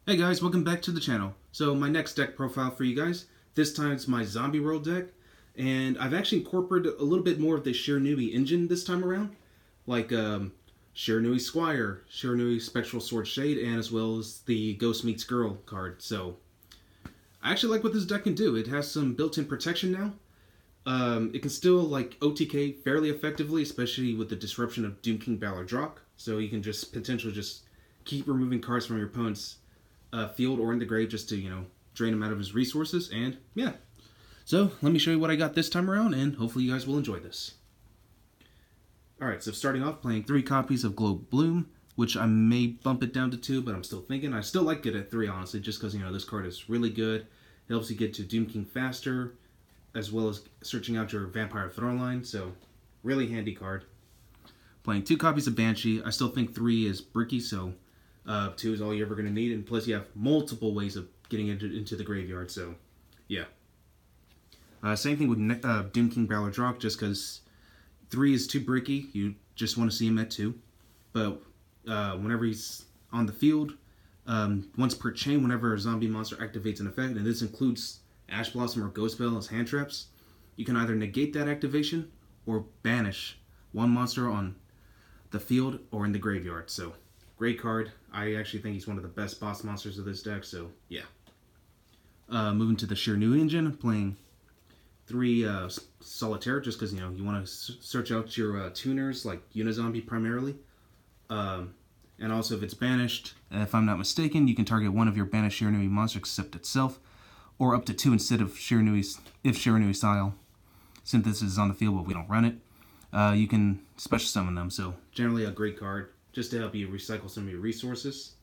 Hey guys, welcome back to the channel. So my next deck profile for you guys, this time it's my Zombie World deck, and I've actually incorporated a little bit more of the Shiranui engine this time around, like Shiranui Squire, Shiranui Spectral Sword Shade, and as well as the Ghost Meets Girl card. So I actually like what this deck can do. It has some built-in protection now. It can still like OTK fairly effectively, especially with the disruption of Doom King Ballardrock. So you can just potentially just keep removing cards from your opponent's field or in the grave just to, drain him out of his resources. And yeah, so let me show you what I got this time around, and hopefully you guys will enjoy this. Alright, so starting off, playing 3 copies of Globe Bloom, which I may bump it down to 2, but I'm still thinking. I still like it at 3, honestly, just because, this card is really good. It helps you get to Doom King faster, as well as searching out your Vampire Throne line, so really handy card. Playing 2 copies of Banshee. I still think 3 is bricky, so 2 is all you're ever going to need, and plus you have multiple ways of getting into the graveyard, so yeah. Same thing with Doom King Ballardrock, just because 3 is too bricky, you just want to see him at 2. But whenever he's on the field, once per chain, whenever a zombie monster activates an effect, and this includes Ash Blossom or Ghost Bell as hand traps, you can either negate that activation or banish one monster on the field or in the graveyard. So great card. I actually think he's one of the best boss monsters of this deck, so yeah. Moving to the Shiranui engine, playing 3 Solitaire, just because, you want to search out your tuners, like Unizombie primarily. And also, if it's banished, if I'm not mistaken, you can target one of your banished Shiranui monsters except itself, or up to 2 instead of Shiranui's, if Shiranui style synthesis is on the field but we don't run it. You can special summon them, so generally a great card, just to help you recycle some of your resources.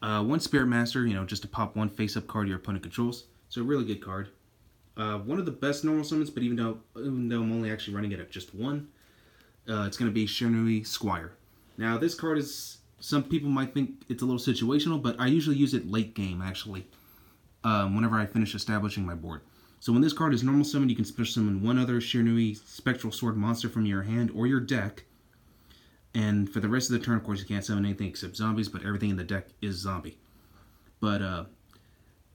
1 Spirit Master, just to pop 1 face-up card your opponent controls, so a really good card. One of the best normal summons, but even though I'm only actually running it at just 1, it's going to be Shiranui Squire. Now, this card is, some people might think it's a little situational, but I usually use it late game, actually, whenever I finish establishing my board. So when this card is normal summon, you can special summon 1 other Shiranui Spectral Sword monster from your hand or your deck. And for the rest of the turn, of course, you can't summon anything except zombies, but everything in the deck is zombie. But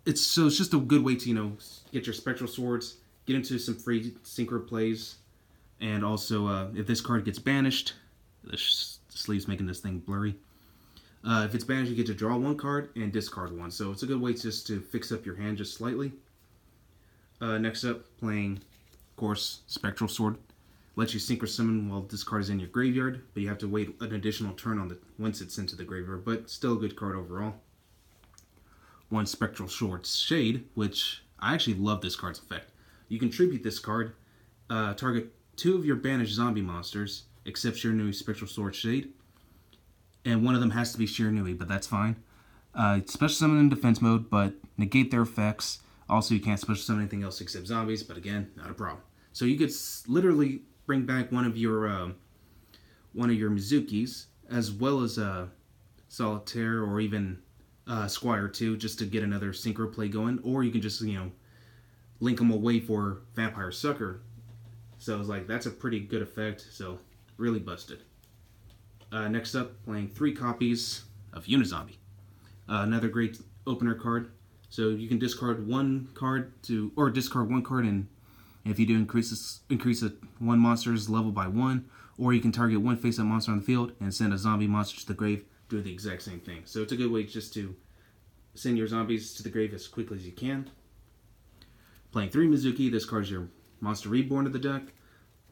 it's just a good way to, get your Spectral Swords, get into some free synchro plays, and also if this card gets banished, the sleeve's making this thing blurry. If it's banished, you get to draw 1 card and discard 1. So it's a good way just to fix up your hand just slightly. Next up, playing, of course, Spectral Sword. Lets you synchro summon while this card is in your graveyard, but you have to wait an additional turn on once it's into the graveyard, but still a good card overall. 1 Spectral Sword Shade, which I actually love this card's effect. You can tribute this card, target 2 of your banished zombie monsters, except Shiranui Spectral Sword Shade, and one of them has to be Shiranui, but that's fine. Special summon in defense mode, but negate their effects. Also, you can't special summon anything else except zombies, but again, not a problem. So you could literally bring back one of your Mizukis, as well as Solitaire or even Squire too, just to get another synchro play going. Or you can just link them away for Vampire Sucker. So it's like, that's a pretty good effect. So really busted. Next up, playing 3 copies of Unizombie. Another great opener card. So you can discard 1 card discard 1 card, and if you do increase one monster's level by 1, or you can target 1 face-up monster on the field and send a zombie monster to the grave, do the exact same thing. So it's a good way just to send your zombies to the grave as quickly as you can. Playing 3 Mizuki, this card's your Monster Reborn of the deck.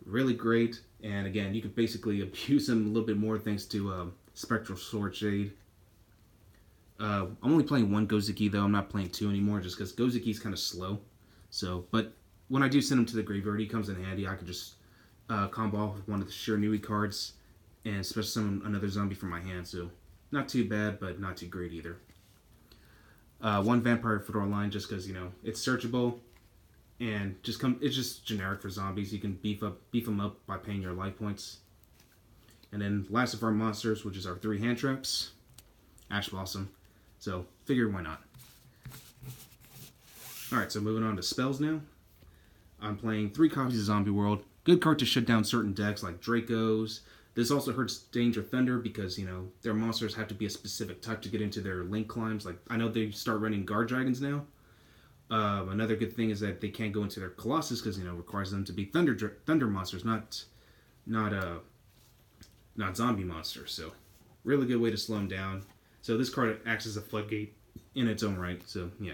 Really great, and again, you can basically abuse them a little bit more thanks to Spectral Sword Shade. I'm only playing 1 Gozuki though, I'm not playing 2 anymore, just because Gozuki's kind of slow. So, but when I do send him to the graveyard, he comes in handy. I can just combo off with one of the Shiranui cards and special summon another zombie from my hand. So not too bad, but not too great either. 1 Vampire Fedora line, just because it's searchable and it's just generic for zombies. You can beef them up by paying your life points. And then last of our monsters, which is our 3 hand traps, Ash Blossom. So figure why not. All right, so moving on to spells now. I'm playing 3 copies of Zombie World. Good card to shut down certain decks like Dracos, This also hurts Danger Thunder because, you know, their monsters have to be a specific type to get into their link climbs. Like, I know they start running guard dragons now. Another good thing is that they can't go into their Colossus because, you know, it requires them to be thunder monsters, not zombie monsters. So, really good way to slow them down. So this card acts as a floodgate in its own right. So, yeah.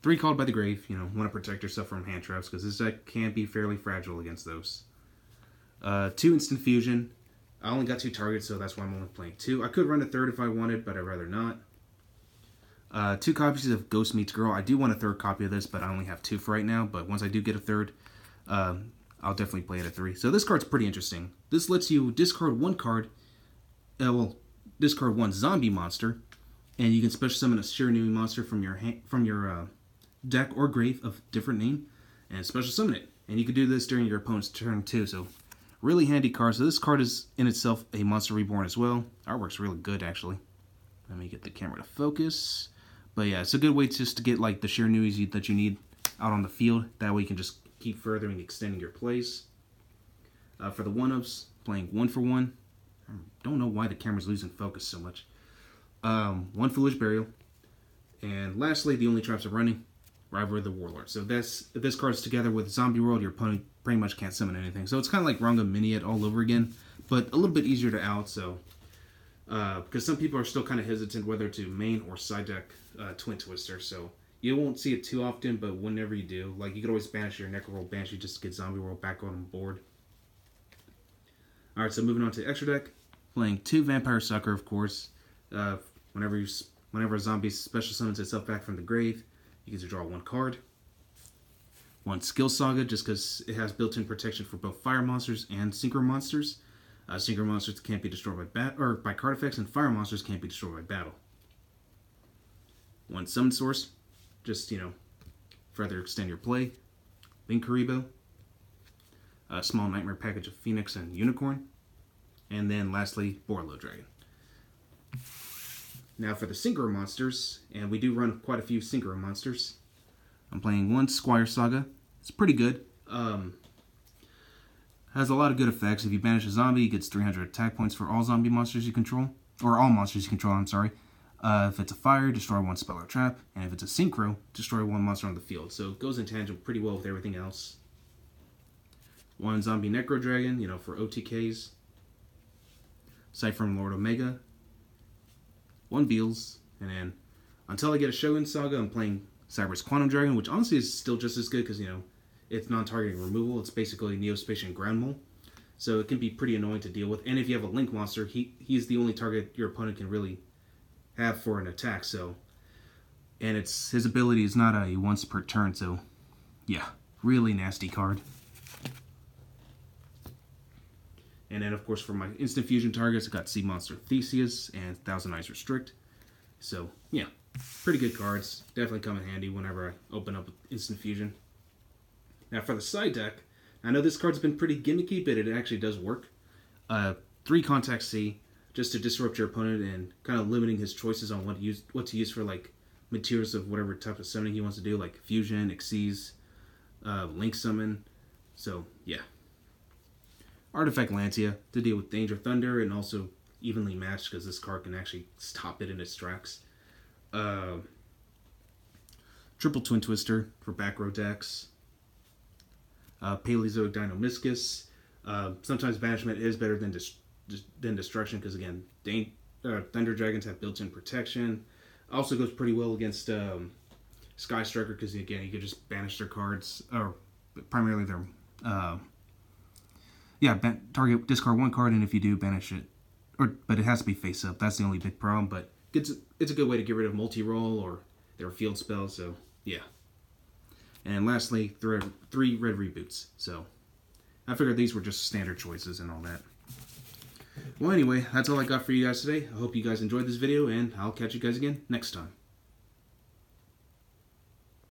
3 called by the grave. You know, want to protect yourself from hand traps because this deck can be fairly fragile against those. 2 instant fusion. I only got 2 targets, so that's why I'm only playing 2. I could run a 3rd if I wanted, but I'd rather not. 2 copies of Ghost Meets Girl. I do want a 3rd copy of this, but I only have 2 for right now. But once I do get a 3rd, I'll definitely play it at 3. So this card's pretty interesting. This lets you discard 1 card. Discard 1 zombie monster, and you can special summon a Shiranui monster from your deck or grave of different name, and special summon it. And you can do this during your opponent's turn too. So really handy card. So this card is in itself a monster reborn as well. Artwork's really good actually. Let me get the camera to focus. But yeah, it's a good way just to get like the Shiranuis that you need out on the field. That way you can just keep furthering extending your plays. For the 1-ups, playing 1 for 1. I don't know why the camera's losing focus so much. 1 Foolish Burial. And lastly, the only traps are running, Rival of the Warlord. So if this card's together with Zombie World, your opponent pretty much can't summon anything. So it's kind of like Ranga Miniat all over again, but a little bit easier to out. So because some people are still kind of hesitant whether to main or side deck Twin Twister. So you won't see it too often, but whenever you do, like you could always banish your Necroworld Banshee just to get Zombie World back on board. Alright, so moving on to extra deck. Playing 2 Vampire Sucker, of course. Whenever a zombie special summons itself back from the grave, you get to draw 1 card. 1 Skill Saga, just because it has built-in protection for both fire monsters and synchro monsters. Synchro monsters can't be destroyed by card effects, and fire monsters can't be destroyed by battle. 1 Summon Source, just, you know, further extend your play. Link Karibo. A small Nightmare package of Phoenix and Unicorn. And then lastly, Borlo Dragon. Now for the Synchro monsters, and we do run quite a few Synchro monsters. I'm playing 1 Squire Saga. It's pretty good. Has a lot of good effects. If you banish a zombie, it gets 300 attack points for all zombie monsters you control. Or all monsters you control, I'm sorry. If it's a fire, destroy 1 spell or trap. And if it's a Synchro, destroy 1 monster on the field. So it goes in tangent pretty well with everything else. 1 Zombie Necro Dragon, you know, for OTKs. Sight from Lord Omega. 1 Beals. And then, until I get a Shogun Saga, I'm playing Cyber's Quantum Dragon, which honestly is still just as good because, you know, it's non-targeting removal. It's basically Neospatian Ground Mole. So it can be pretty annoying to deal with. And if you have a Link monster, he's the only target your opponent can really have for an attack. So, and his ability is not a once per turn. So, yeah, really nasty card. And then, of course, for my instant fusion targets, I got Sea Monster Theseus and Thousand Eyes Restrict. So, yeah, pretty good cards. Definitely come in handy whenever I open up instant fusion. Now, for the side deck, I know this card's been pretty gimmicky, but it actually does work. 3 Contact C, just to disrupt your opponent and kind of limiting his choices on what to use for, like, materials of whatever type of summoning he wants to do, like Fusion, Xyz, Link Summon. So, yeah. Artifact Lantia to deal with Danger Thunder and also evenly matched because this card can actually stop it in its tracks. Triple Twin Twister for back row decks. Paleozoic Dinomischus. Sometimes banishment is better than destruction because, again, Thunder Dragons have built-in protection. Also goes pretty well against Sky Striker because, again, you can just banish their cards, or primarily their... discard 1 card, and if you do, banish it. But it has to be face up. That's the only big problem, but it's a good way to get rid of multi-roll or their field spells, so yeah. And lastly, 3 red reboots. So I figured these were just standard choices and all that. Well, anyway, that's all I got for you guys today. I hope you guys enjoyed this video, and I'll catch you guys again next time.